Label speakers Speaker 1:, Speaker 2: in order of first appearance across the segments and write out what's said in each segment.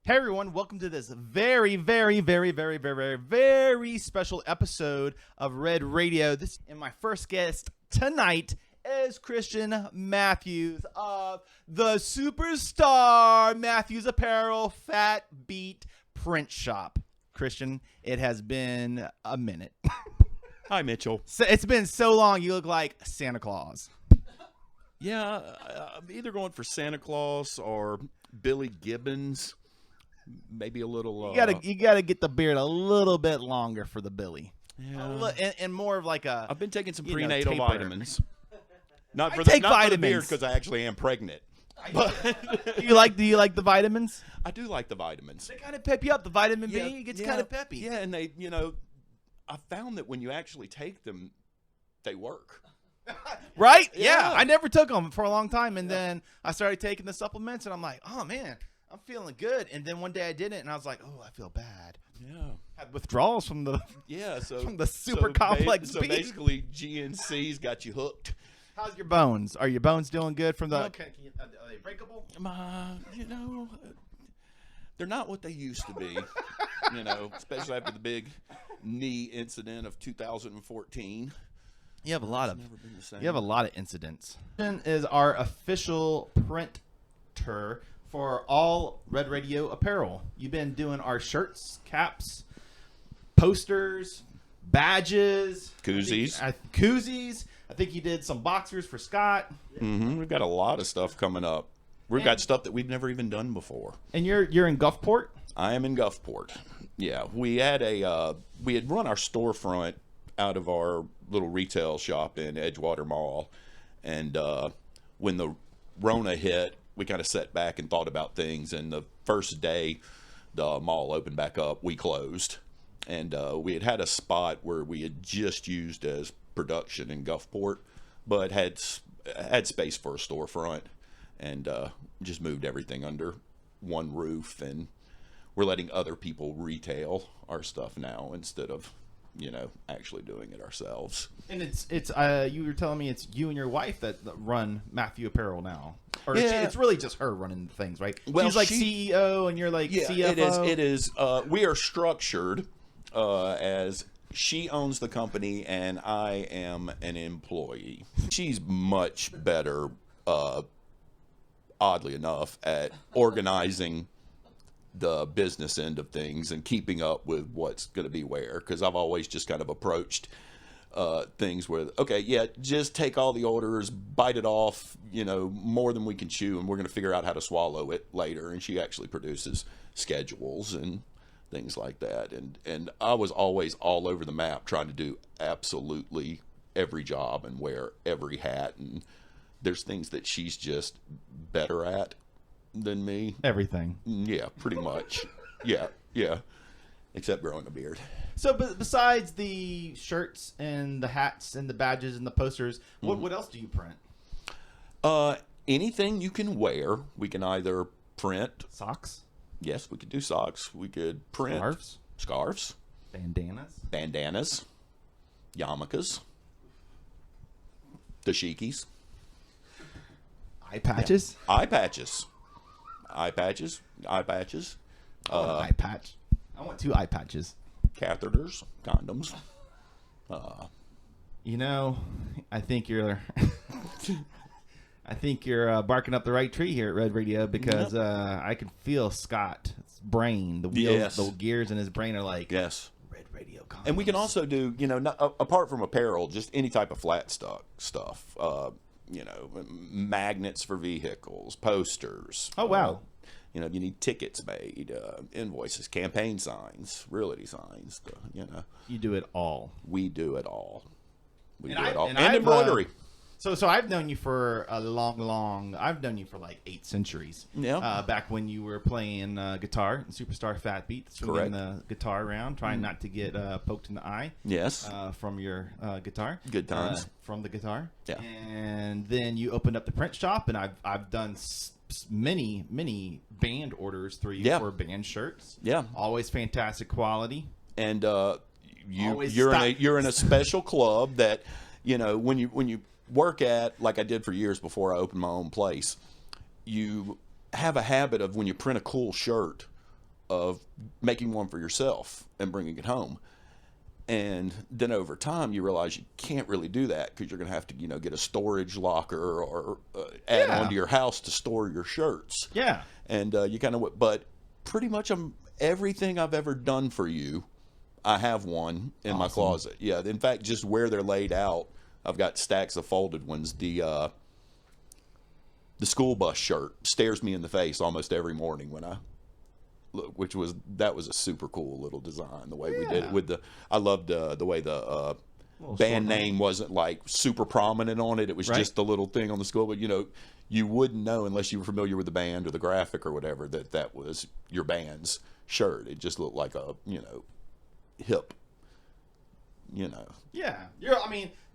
Speaker 1: Hey everyone, welcome to this very special episode of Red Radio. And my first guest tonight is Christian Matthews of the Superstar Matthews Apparel Fat Beat Print Shop. Christian, it has been a minute.
Speaker 2: Hi, Mitchell.
Speaker 1: So it's been so long, you look like Santa Claus.
Speaker 2: Yeah, I'm either going for Santa Claus or Billy Gibbons. Maybe a little.
Speaker 1: You gotta get the beard a little bit longer for the Billy.
Speaker 2: Yeah,
Speaker 1: and more of like a.
Speaker 2: I've been taking some prenatal vitamins. Not for
Speaker 1: I take
Speaker 2: not
Speaker 1: vitamins
Speaker 2: for the beard because I actually am pregnant. But
Speaker 1: Do you like the vitamins?
Speaker 2: I do like the vitamins.
Speaker 1: They kind of pep you up. The vitamin B gets kind of peppy.
Speaker 2: Yeah, and they, I found that when you actually take them, they work.
Speaker 1: Right? Yeah. I never took them for a long time, and then I started taking the supplements, and I'm like, oh man, I'm feeling good. And then one day I did it, and I was like, oh, I feel bad.
Speaker 2: Yeah.
Speaker 1: Had withdrawals from the from the super complex
Speaker 2: So
Speaker 1: beef.
Speaker 2: Basically, GNC's got you hooked.
Speaker 1: How's your bones? Are your bones doing good from the?
Speaker 2: No.
Speaker 1: Are they breakable?
Speaker 2: They're not what they used to be. Especially after the big knee incident of 2014.
Speaker 1: You have a lot
Speaker 2: It's never been the same.
Speaker 1: You have a lot of incidents. Is our official printer for all Red Radio apparel. You've been doing our shirts, caps, posters, badges,
Speaker 2: Koozies.
Speaker 1: Koozies. I think you did some boxers for Scott.
Speaker 2: Mm-hmm. We've got a lot of stuff coming up. We've got stuff that we've never even done before.
Speaker 1: And you're in Gulfport?
Speaker 2: I am in Gulfport. Yeah, we had run our storefront out of our little retail shop in Edgewater Mall, and when the Rona hit, we kind of sat back and thought about things. And the first day the mall opened back up, we closed, and we had a spot where we had just used as production in Gulfport, but had space for a storefront. and just moved everything under one roof, and we're letting other people retail our stuff now instead of actually doing it ourselves.
Speaker 1: And it's you were telling me it's you and your wife that run Matthew Apparel now, or it's really just her running things, right?
Speaker 2: Well,
Speaker 1: she's like CEO and you're like CFO.
Speaker 2: It is. We are structured as she owns the company and I am an employee. She's much better, oddly enough, at organizing the business end of things and keeping up with what's going to be where, because I've always just kind of approached things where, okay, yeah, just take all the orders, bite it off, more than we can chew, and we're going to figure out how to swallow it later. And she actually produces schedules and things like that. And I was always all over the map trying to do absolutely every job and wear every hat. And there's things that she's just better at than me.
Speaker 1: Everything.
Speaker 2: Yeah, pretty much. yeah. Except growing a beard.
Speaker 1: So, besides the shirts and the hats and the badges and the posters, what else do you print?
Speaker 2: Anything you can wear. We can either print
Speaker 1: socks.
Speaker 2: Yes, we could do socks. We could print scarves, bandanas, yarmulkes, dashikis,
Speaker 1: eye patches.
Speaker 2: Yeah. Eye patches. I
Speaker 1: want an eye patch. I want 2 eye patches.
Speaker 2: Catheters, condoms.
Speaker 1: I think you're barking up the right tree here at Red Radio, because I can feel Scott's brain. The wheels, the gears in his brain are like,
Speaker 2: yes,
Speaker 1: Red Radio condoms.
Speaker 2: And we can also do, apart from apparel, just any type of flat stuff. Magnets for vehicles, posters.
Speaker 1: Oh, wow.
Speaker 2: You need tickets made, invoices, campaign signs, realty signs.
Speaker 1: You do it all.
Speaker 2: We do it all.
Speaker 1: And
Speaker 2: embroidery.
Speaker 1: So I've known you for a long. I've known you for like 8 centuries.
Speaker 2: Yeah.
Speaker 1: Back when you were playing guitar, Superstar Fat Beat, swinging the guitar around, trying not to get poked in the eye.
Speaker 2: Yes.
Speaker 1: From your guitar.
Speaker 2: Good times.
Speaker 1: From the guitar.
Speaker 2: Yeah.
Speaker 1: And then you opened up the print shop, and I've done many band orders through you for band shirts.
Speaker 2: Yeah.
Speaker 1: Always fantastic quality.
Speaker 2: And you're in a special club that when you work at, like I did for years before I opened my own place, you have a habit of, when you print a cool shirt, of making one for yourself and bringing it home. And then over time, you realize you can't really do that, because you're going to have to, get a storage locker or add on to your house to store your shirts.
Speaker 1: Yeah.
Speaker 2: And you kind of, but pretty much everything I've ever done for you, I have one in my closet. Yeah. In fact, just where they're laid out, I've got stacks of folded ones. The school bus shirt stares me in the face almost every morning when I look, that was a super cool little design, the way we did it with I loved the way the band name wasn't like super prominent on it. It was just the little thing on the school, but you wouldn't know unless you were familiar with the band or the graphic or whatever that was your band's shirt. It just looked like a hip.
Speaker 1: Yeah.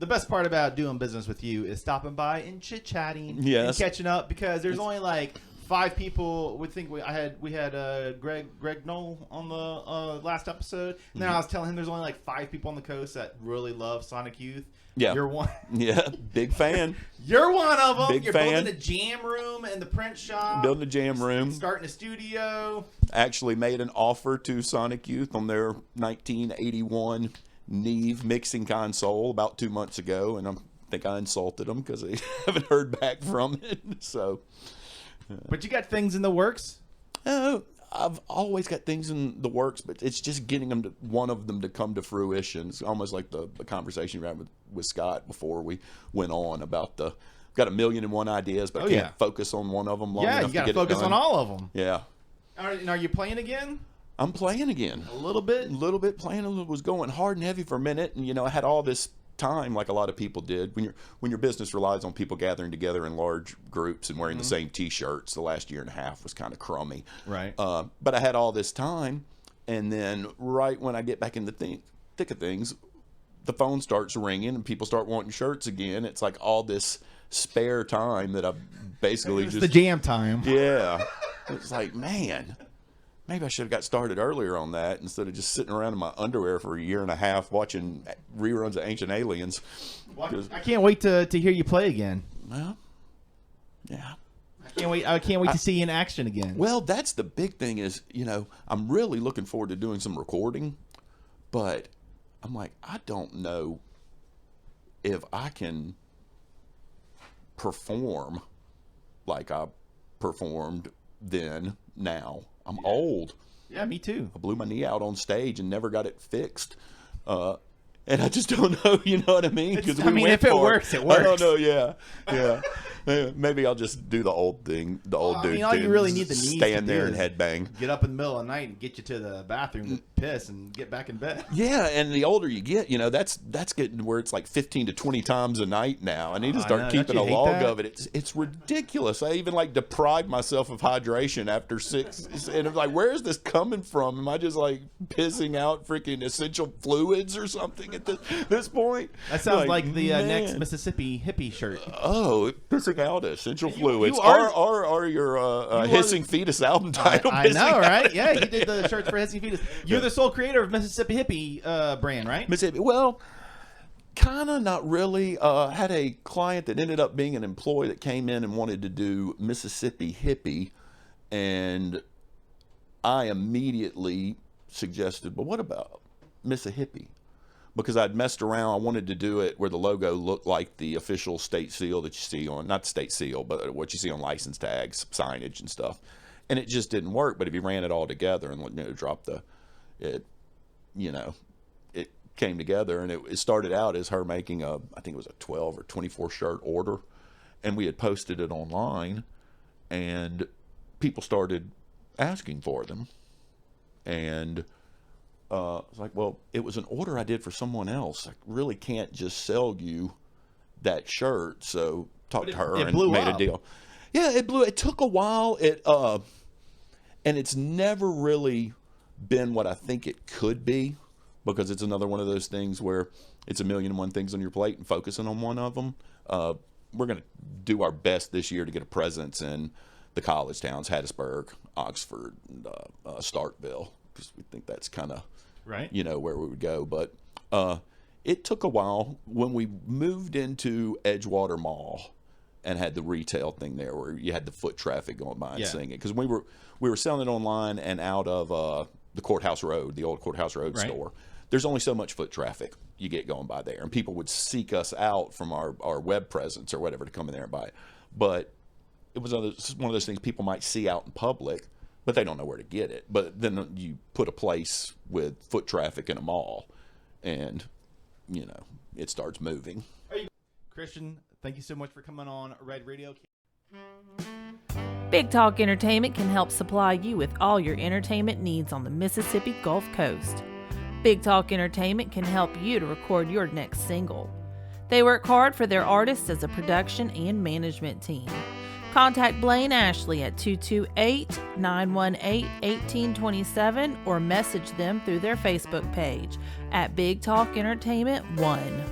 Speaker 1: The best part about doing business with you is stopping by and chit-chatting and catching up, because there's only like 5 people. We had Greg Knoll on the last episode. And then I was telling him there's only like 5 people on the coast that really love Sonic Youth.
Speaker 2: Yeah.
Speaker 1: You're one.
Speaker 2: Yeah, big fan.
Speaker 1: You're one of them.
Speaker 2: You're fan.
Speaker 1: Building a jam room in the print shop.
Speaker 2: Building a jam room.
Speaker 1: Starting a studio.
Speaker 2: Actually made an offer to Sonic Youth on their 1981 Neve mixing console about 2 months ago, and I think I insulted them because I haven't heard back from it. So,
Speaker 1: but you got things in the works?
Speaker 2: I've always got things in the works, but it's just getting one of them to come to fruition. It's almost like the conversation we had with Scott before we went on about got 1,000,001 ideas, but I can't focus on one of them long enough to get it done.
Speaker 1: Yeah, you got to focus on all of them.
Speaker 2: Yeah.
Speaker 1: Are you playing again?
Speaker 2: I'm playing again.
Speaker 1: A little bit?
Speaker 2: Playing a little. Was going hard and heavy for a minute, and I had all this time, like a lot of people did. When your business relies on people gathering together in large groups and wearing the same T-shirts, the last year and a half was kind of crummy.
Speaker 1: Right.
Speaker 2: But I had all this time, and then right when I get back in the thick of things, the phone starts ringing and people start wanting shirts again. It's like all this spare time that I've basically
Speaker 1: It's
Speaker 2: just
Speaker 1: the jam time.
Speaker 2: Yeah. It's like, man, maybe I should have got started earlier on that instead of just sitting around in my underwear for a year and a half watching reruns of Ancient Aliens.
Speaker 1: I can't wait to hear you play again.
Speaker 2: Well, yeah.
Speaker 1: I can't wait to see you in action again.
Speaker 2: Well, that's the big thing is, I'm really looking forward to doing some recording, but I'm like, I don't know if I can perform like I performed then now. I'm old.
Speaker 1: Yeah, me too.
Speaker 2: I blew my knee out on stage and never got it fixed. And I just don't know, you know what I mean? Because
Speaker 1: if it works, it works.
Speaker 2: I don't know, yeah. Maybe I'll just do the old thing, the old dude.
Speaker 1: All you really need the knees
Speaker 2: stand
Speaker 1: to
Speaker 2: there
Speaker 1: do
Speaker 2: and
Speaker 1: is
Speaker 2: headbang.
Speaker 1: Get up in the middle of the night and get you to the bathroom to piss and get back in bed.
Speaker 2: Yeah, and the older you get, that's getting where it's like 15 to 20 times a night now. I need to start keeping a log of it. It's ridiculous. I even deprive myself of hydration after 6, and I'm like, where is this coming from? Am I just pissing out freaking essential fluids or something at this point?
Speaker 1: That sounds like the next Mississippi hippie shirt.
Speaker 2: Oh, pissing out essential fluids.
Speaker 1: You are,
Speaker 2: or your Hissing Fetus album title.
Speaker 1: I know, right? Yeah, you did the shirts for Hissing Fetus. You're the sole creator of Mississippi Hippie brand, right?
Speaker 2: Mississippi. Well, kind of, not really. Had a client that ended up being an employee that came in and wanted to do Mississippi Hippie, and I immediately suggested, well, what about Mississippi? Because I'd messed around. I wanted to do it where the logo looked like the official state seal that you see on, not the state seal, but what you see on license tags, signage and stuff. And it just didn't work. But if you ran it all together and dropped it came together. And it started out as her making I think it was a 12 or 24 shirt order. And we had posted it online. And people started asking for them. And it's like, well, it was an order I did for someone else. I really can't just sell you that shirt. So talked to her and made a deal. Yeah, it blew. It took a while. And it's never really been what I think it could be, because it's another one of those things where it's 1,000,001 things on your plate and focusing on one of them. We're going to do our best this year to get a presence in the college towns, Hattiesburg, Oxford, and Starkville, because we think that's kind of
Speaker 1: right,
Speaker 2: where we would go. But it took a while. When we moved into Edgewater Mall and had the retail thing there where you had the foot traffic going by and seeing it, because we were selling it online and out of the Courthouse Road, the old Courthouse Road store. There's only so much foot traffic you get going by there, and people would seek us out from our web presence or whatever to come in there and buy it. But it was one of those things people might see out in public, but they don't know where to get it. But then you put a place with foot traffic in a mall, and it starts moving.
Speaker 1: Christian, thank you so much for coming on Red Radio.
Speaker 3: Big Talk Entertainment can help supply you with all your entertainment needs on the Mississippi Gulf Coast. Big Talk Entertainment can help you to record your next single. They work hard for their artists as a production and management team. Contact Blaine Ashley at 228-918-1827 or message them through their Facebook page at Big Talk Entertainment 1.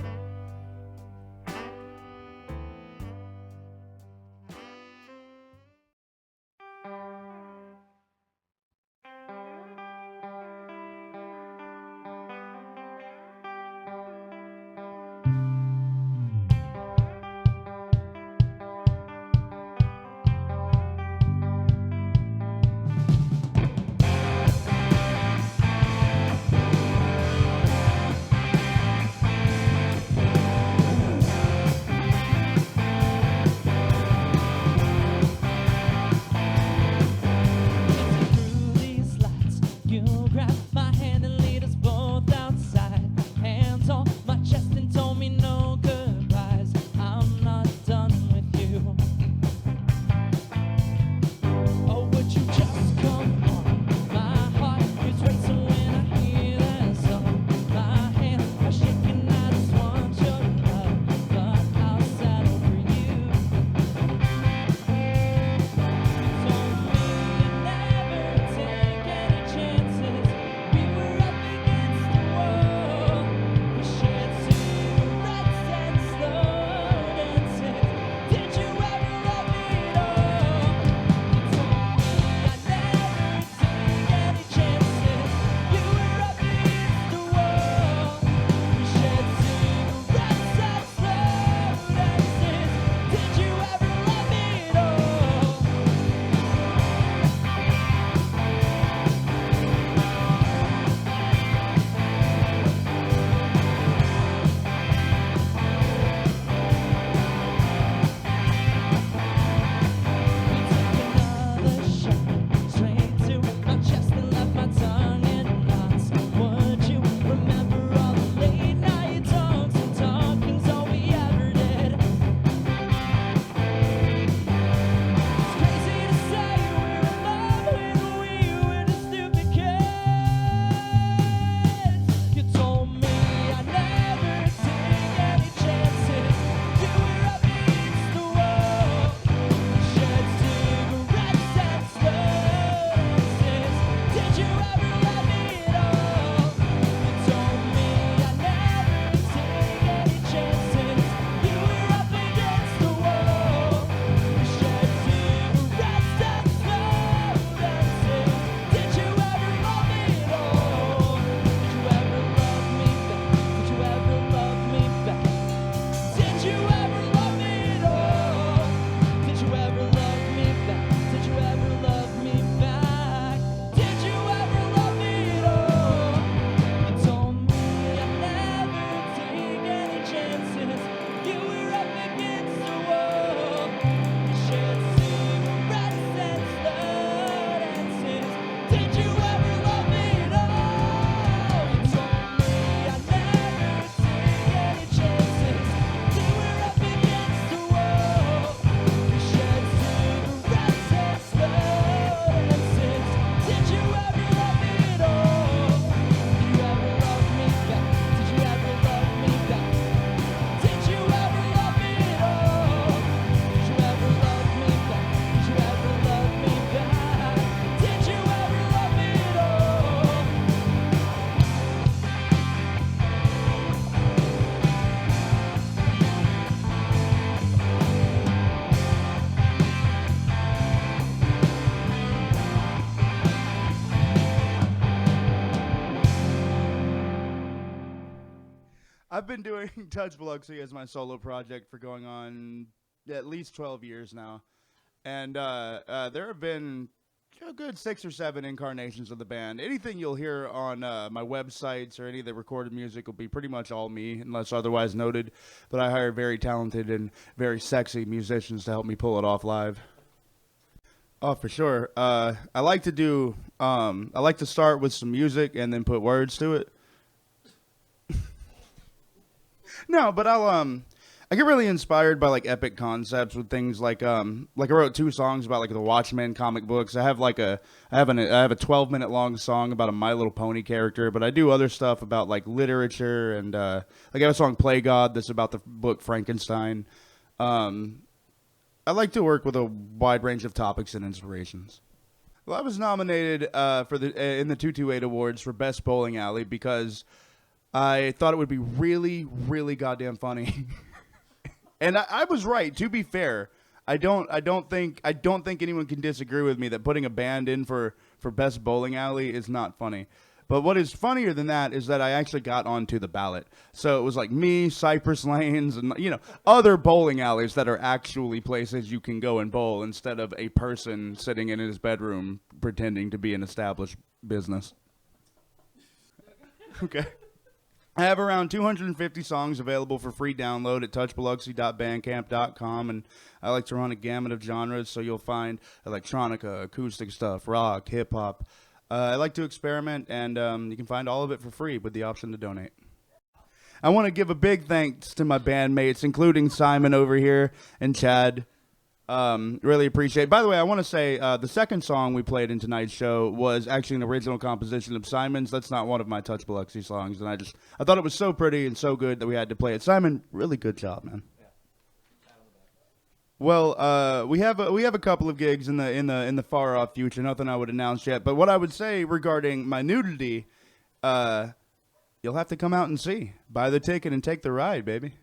Speaker 4: I've been doing Touch Biloxi as my solo project for going on at least 12 years now. And there have been a good 6 or 7 incarnations of the band. Anything you'll hear on my websites or any of the recorded music will be pretty much all me, unless otherwise noted. But I hire very talented and very sexy musicians to help me pull it off live. Oh, for sure. I like to start with some music and then put words to it. No, but I get really inspired by like epic concepts with things like I wrote 2 songs about like the Watchmen comic books. I have a 12-minute long song about a My Little Pony character, but I do other stuff about like literature and like I have a song Play God that's about the book Frankenstein. I like to work with a wide range of topics and inspirations. Well, I was nominated in the 228 Awards for Best Bowling Alley because I thought it would be really, really goddamn funny. And I was right, to be fair. I don't think anyone can disagree with me that putting a band in for Best Bowling Alley is not funny. But what is funnier than that is that I actually got onto the ballot. So it was like me, Cypress Lanes, and other bowling alleys that are actually places you can go and bowl instead of a person sitting in his bedroom pretending to be an established business. Okay. I have around 250 songs available for free download at touchbiloxi.bandcamp.com, and I like to run a gamut of genres, so you'll find electronica, acoustic stuff, rock, hip-hop. I like to experiment, and you can find all of it for free with the option to donate. I want to give a big thanks to my bandmates, including Simon over here and Chad. Really appreciate it. By the way, I want to say the second song we played in tonight's show was actually an original composition of Simon's. That's not one of my Touch Biloxi songs, and I thought it was so pretty and so good that we had to play it. Simon, really good job, man. Well, we have a couple of gigs in the far off future. Nothing I would announce yet, but what I would say regarding my nudity, you'll have to come out and see. Buy the ticket and take the ride, baby.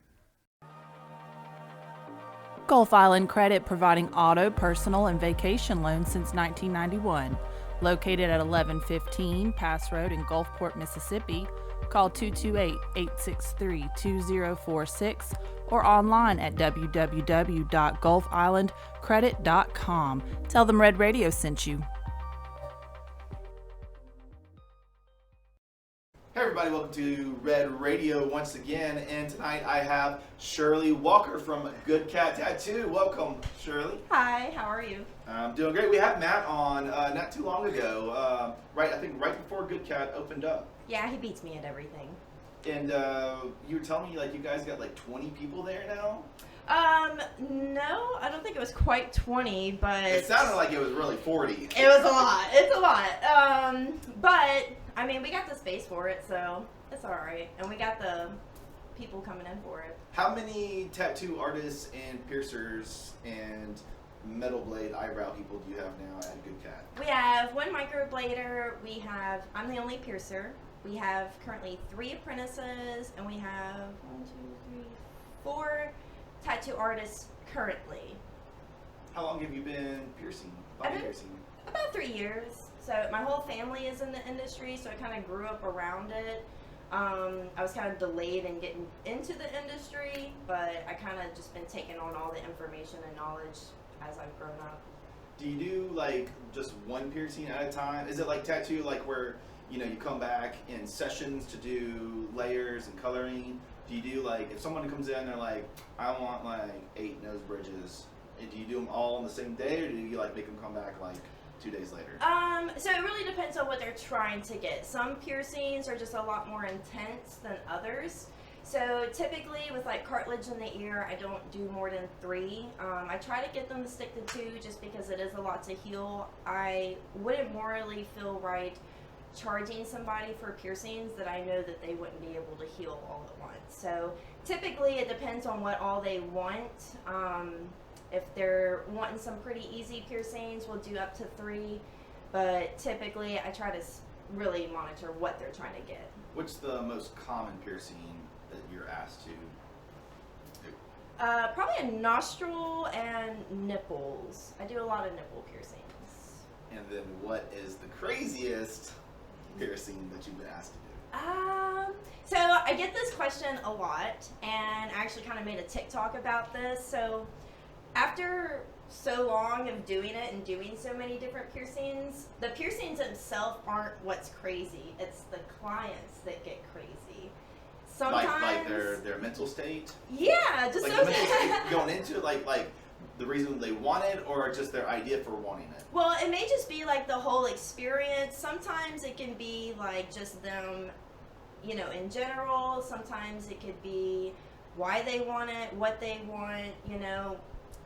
Speaker 3: Gulf Island Credit, providing auto, personal, and vacation loans since 1991. Located at 1115 Pass Road in Gulfport, Mississippi. Call 228-863-2046 or online at www.gulfislandcredit.com. Tell them Red Radio sent you.
Speaker 1: Hey everybody, welcome to Red Radio once again, and tonight I have Shirley Walker from Good Cat Tattoo. Welcome, Shirley.
Speaker 5: Hi, how are you?
Speaker 1: I'm doing great. We had Matt on not too long ago, right before Good Cat opened up.
Speaker 5: Yeah, he beats me at everything.
Speaker 1: And you were telling me like you guys got like 20 people there now?
Speaker 5: No, I don't think it was quite 20, but...
Speaker 1: It sounded like it was really 40.
Speaker 5: It was a lot. It's a lot. But, I mean, we got the space for it, so it's alright. And we got the people coming in for it.
Speaker 1: How many tattoo artists and piercers and metal blade eyebrow people do you have now at Good Cat?
Speaker 5: We have 1 microblader. I'm the only piercer. We have currently 3 apprentices, and we have 4 tattoo artists currently.
Speaker 1: How long have you been piercing? Piercing?
Speaker 5: About 3 years. So my whole family is in the industry, so I kind of grew up around it. I was kind of delayed in getting into the industry, but I kind of just been taking on all the information and knowledge as I've grown up.
Speaker 1: Do you do like just one piercing at a time? Is it like tattoo, like where you come back in sessions to do layers and coloring? Do you do like, if someone comes in and they're like, I want like 8 nose bridges, do you do them all on the same day, or do you like make them come back like 2 days later?
Speaker 5: So it really depends on what they're trying to get. Some piercings are just a lot more intense than others. So typically with like cartilage in the ear, I don't do more than 3. I try to get them to stick to 2 just because it is a lot to heal. I wouldn't morally feel right charging somebody for piercings that I know that they wouldn't be able to heal all at once. So typically it depends on what all they want. If they're wanting some pretty easy piercings, we'll do up to 3. But typically I try to really monitor what they're trying to get.
Speaker 1: What's the most common piercing that you're asked to do?
Speaker 5: Probably a nostril and nipples. I do a lot of nipple piercings.
Speaker 1: And then what is the craziest piercing that you've been asked to do?
Speaker 5: So I get this question a lot, and I actually kind of made a TikTok about this. So after so long of doing it and doing so many different piercings, the piercings themselves aren't what's crazy. It's the clients that get crazy. Sometimes,
Speaker 1: like their mental state.
Speaker 5: Yeah, just
Speaker 1: Like
Speaker 5: so
Speaker 1: the mental state going into it, like the reason they want it, or just their idea for wanting it.
Speaker 5: Well, it may just be like the whole experience. Sometimes it can be like just them, you know, in general. Sometimes it could be why they want it, what they want, you know,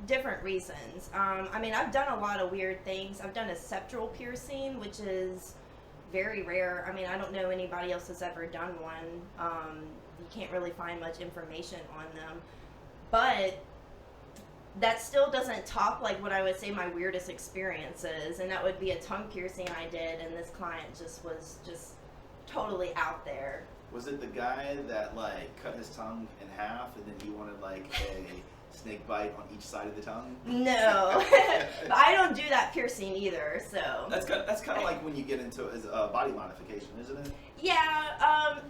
Speaker 5: different reasons. I mean, I've done a lot of weird things. I've done a septal piercing, which is very rare. I mean, I don't know anybody else has ever done one. You can't really find much information on them. But that still doesn't top like what I would say my weirdest experiences, and that would be a tongue piercing I did, and this client was just totally out there.
Speaker 1: Was it the guy that like cut his tongue in half and then he wanted like a snake bite on each side of the tongue?
Speaker 5: No, but I don't do that piercing either. So
Speaker 1: That's kind of like when you get into body modification, isn't it?
Speaker 5: yeah.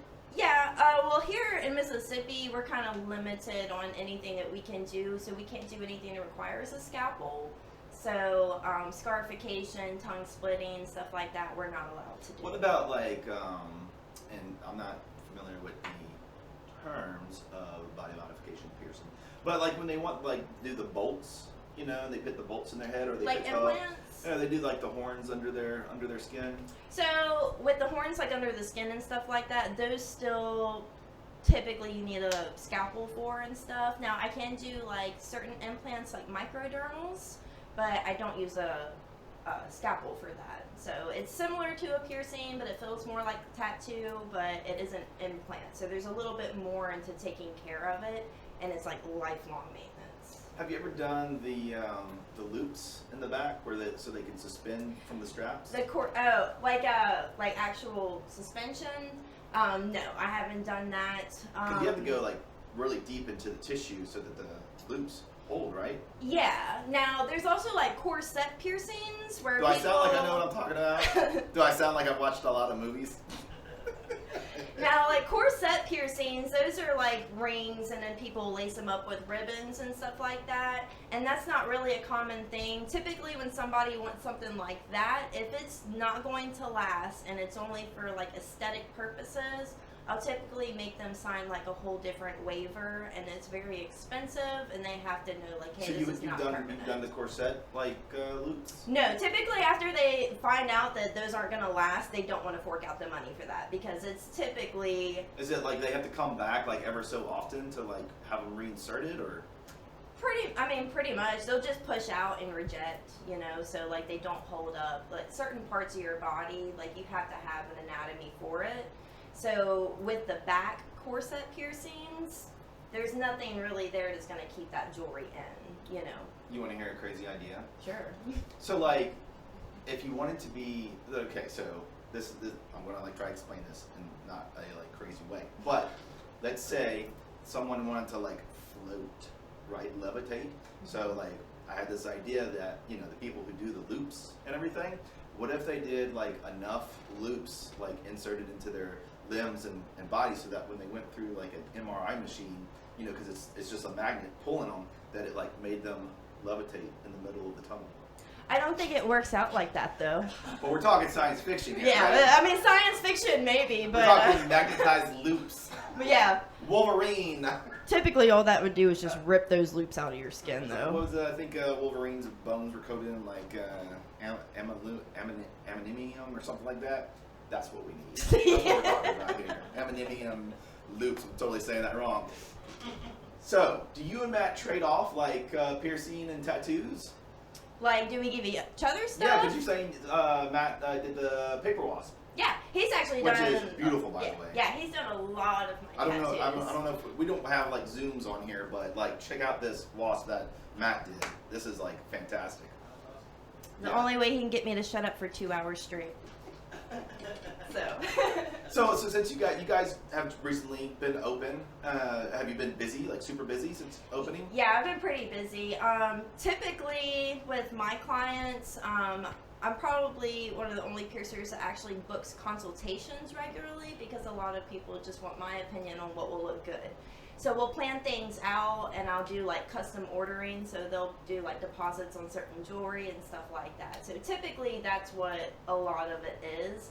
Speaker 5: Well, here in Mississippi, we're kind of limited on anything that we can do. So we can't do anything that requires a scalpel. So scarification, tongue splitting, stuff like that, we're not allowed to do.
Speaker 1: What about like, and I'm not familiar with the terms of body modification piercing, but like when they want like do the bolts, you know, they put the bolts in their head, or they
Speaker 5: Like
Speaker 1: put
Speaker 5: implants?
Speaker 1: Yeah, they do like the horns under their skin.
Speaker 5: So with the horns like under the skin and stuff like that, those still typically you need a scalpel for and stuff. Now I can do like certain implants like microdermals, but I don't use a scalpel for that. So it's similar to a piercing, but it feels more like a tattoo, but it isn't implant. So there's a little bit more into taking care of it, and it's like lifelong maintenance.
Speaker 1: Have you ever done the loops in the back so they can suspend from the straps?
Speaker 5: Like actual suspension? No, I haven't done that.
Speaker 1: Because you have to go like really deep into the tissue so that the loops hold, right?
Speaker 5: Yeah. Now there's also like corset piercings where
Speaker 1: Do I sound like I know what I'm talking about? Do I sound like I've watched a lot of movies?
Speaker 5: Now, like corset piercings, those are like rings, and then people lace them up with ribbons and stuff like that. And that's not really a common thing. Typically, when somebody wants something like that, if it's not going to last and it's only for like aesthetic purposes, I'll typically make them sign like a whole different waiver, and it's very expensive, and they have to know like, hey,
Speaker 1: So
Speaker 5: this is not permanent.
Speaker 1: you've done the corset like loops?
Speaker 5: No, typically after they find out that those aren't going to last, they don't want to fork out the money for that, because it's typically
Speaker 1: Is it like they have to come back like ever so often to like have them reinserted, or?
Speaker 5: pretty much. They'll just push out and reject, you know, so like they don't hold up. Like certain parts of your body, like you have to have an anatomy for it. So with the back corset piercings, there's nothing really there that's going to keep that jewelry in, you know.
Speaker 1: You want to hear a crazy idea?
Speaker 5: Sure.
Speaker 1: So like, if you wanted to be, okay, so this I'm gonna like try to explain this in not a like crazy way, but let's say someone wanted to like float, right, levitate. So like, I had this idea that, you know, the people who do the loops and everything, what if they did like enough loops like inserted into their limbs and body, so that when they went through like an MRI machine, you know, because it's just a magnet pulling them, that it like made them levitate in the middle of the tunnel.
Speaker 5: I don't think it works out like that, though.
Speaker 1: But we're talking science fiction here,
Speaker 5: Yeah,
Speaker 1: right?
Speaker 5: I mean, science fiction maybe,
Speaker 1: We're
Speaker 5: but
Speaker 1: talking magnetized loops.
Speaker 5: but yeah,
Speaker 1: Wolverine.
Speaker 5: typically all that would do is just rip those loops out of your skin,
Speaker 1: What
Speaker 5: though.
Speaker 1: was I think Wolverine's bones were coated in like ammonium or something like that. That's what we need. That's what we're talking about here. Ammonium loops. I'm totally saying that wrong. So, do you and Matt trade off like piercing and tattoos?
Speaker 5: Like, do we give each other stuff?
Speaker 1: Yeah, because you're saying Matt did the paper wasp.
Speaker 5: Yeah, he's actually
Speaker 1: Which
Speaker 5: done.
Speaker 1: is beautiful, by the way.
Speaker 5: Yeah, he's done a lot of my
Speaker 1: I don't know.
Speaker 5: tattoos.
Speaker 1: I don't know if we don't have like zooms on here, but like check out this wasp that Matt did. This is like fantastic.
Speaker 5: The only way he can get me to shut up for 2 hours straight. So.
Speaker 1: So since you guys have recently been open, have you been busy, like super busy since opening?
Speaker 5: Yeah, I've been pretty busy. Typically with my clients, I'm probably one of the only piercers that actually books consultations regularly because a lot of people just want my opinion on what will look good. So we'll plan things out and I'll do like custom ordering, so they'll do like deposits on certain jewelry and stuff like that. So typically that's what a lot of it is.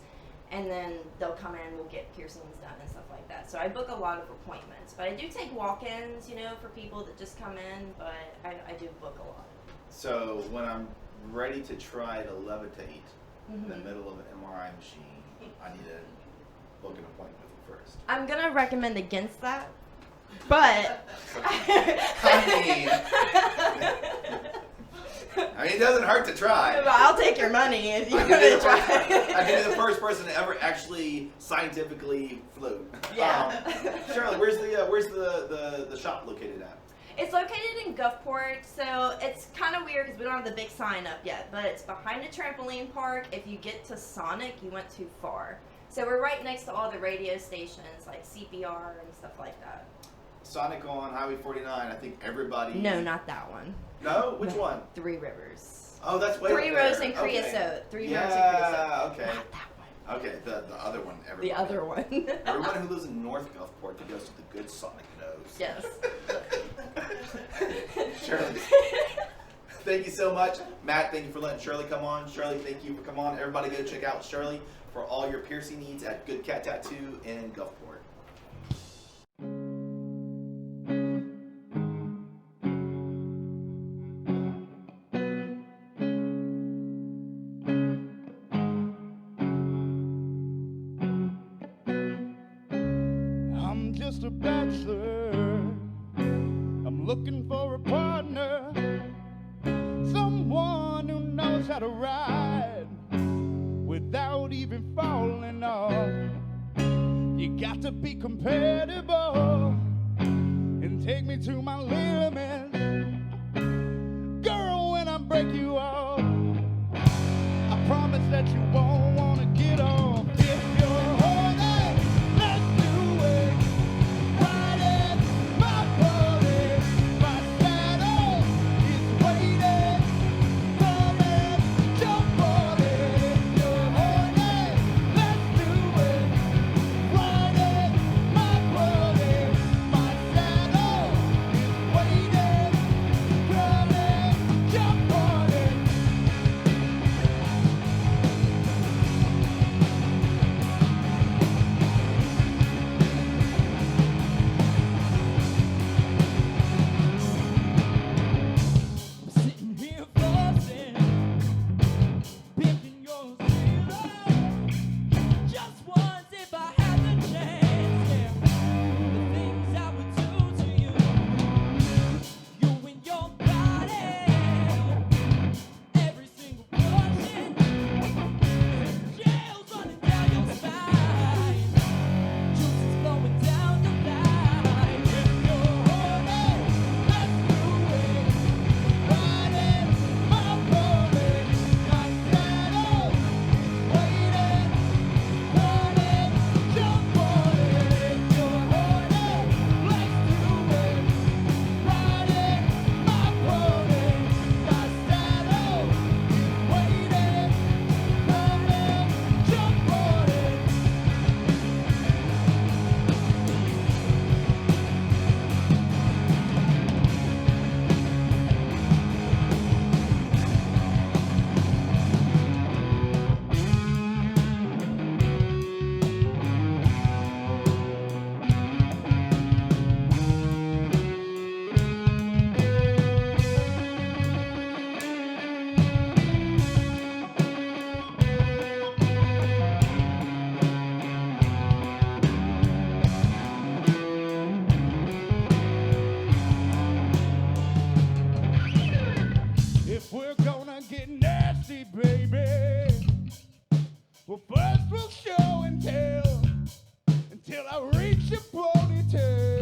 Speaker 5: And then they'll come in, we'll get piercings done and stuff like that. So I book a lot of appointments, but I do take walk-ins, for people that just come in, but I do book a lot.
Speaker 1: So when I'm ready to try to levitate in the middle of an MRI machine, I need to book an appointment with you first.
Speaker 5: I'm gonna recommend against that, but
Speaker 1: I mean, it doesn't hurt to try.
Speaker 5: I'll take your money if you want to try.
Speaker 1: I can be the first person to ever actually scientifically float.
Speaker 5: Yeah.
Speaker 1: Shirley, where's the shop located at?
Speaker 5: It's located in Gulfport, so it's kind of weird because we don't have the big sign up yet, but it's behind a trampoline park. If you get to Sonic, you went too far. So we're right next to all the radio stations like CPR and stuff like that.
Speaker 1: Sonic on Highway 49. I think everybody.
Speaker 5: No, not that one.
Speaker 1: No? Which one?
Speaker 5: Three Rivers.
Speaker 1: Oh, that's way
Speaker 5: Three
Speaker 1: up there.
Speaker 5: Rows and Creosote.
Speaker 1: Okay.
Speaker 5: Three Rows and Creosote.
Speaker 1: Yeah, okay.
Speaker 5: Not that one.
Speaker 1: Okay, the other one. Everybody.
Speaker 5: The other one.
Speaker 1: Everyone who lives in North Gulfport that goes to the good Sonic knows.
Speaker 5: Yes.
Speaker 1: Shirley, thank you so much. Matt, thank you for letting Shirley come on. Shirley, thank you for coming on. Everybody go check out Shirley for all your piercing needs at Good Cat Tattoo in Gulfport.
Speaker 4: I'm just a bachelor. I'm looking for a partner, someone who knows how to ride without even falling off. You got to be compatible and take me to my limit. Girl, when I break you off, I promise that you won't want to get off. If you're horny, let's do it. Ride it, my body, my saddle is waiting. Come and jump on it. If you're horny, let's do it. Ride it, my body, my saddle is waiting. Come and jump on it. Sitting here flossing, picking your zero. Just once if I had the chance, yeah. The things I would do to you, you and your body, every single portion, jails running down your spine, juices flowing down the line. If you're horny, let's do it. Ride it, my body, my saddle is waiting. Ride it, jump on it. If you're horny, let's do it. Ride it, my body, my saddle is waiting. Come and jump on it. If we're gonna get nasty, baby, well, first we'll show and tell until I reach your ponytail.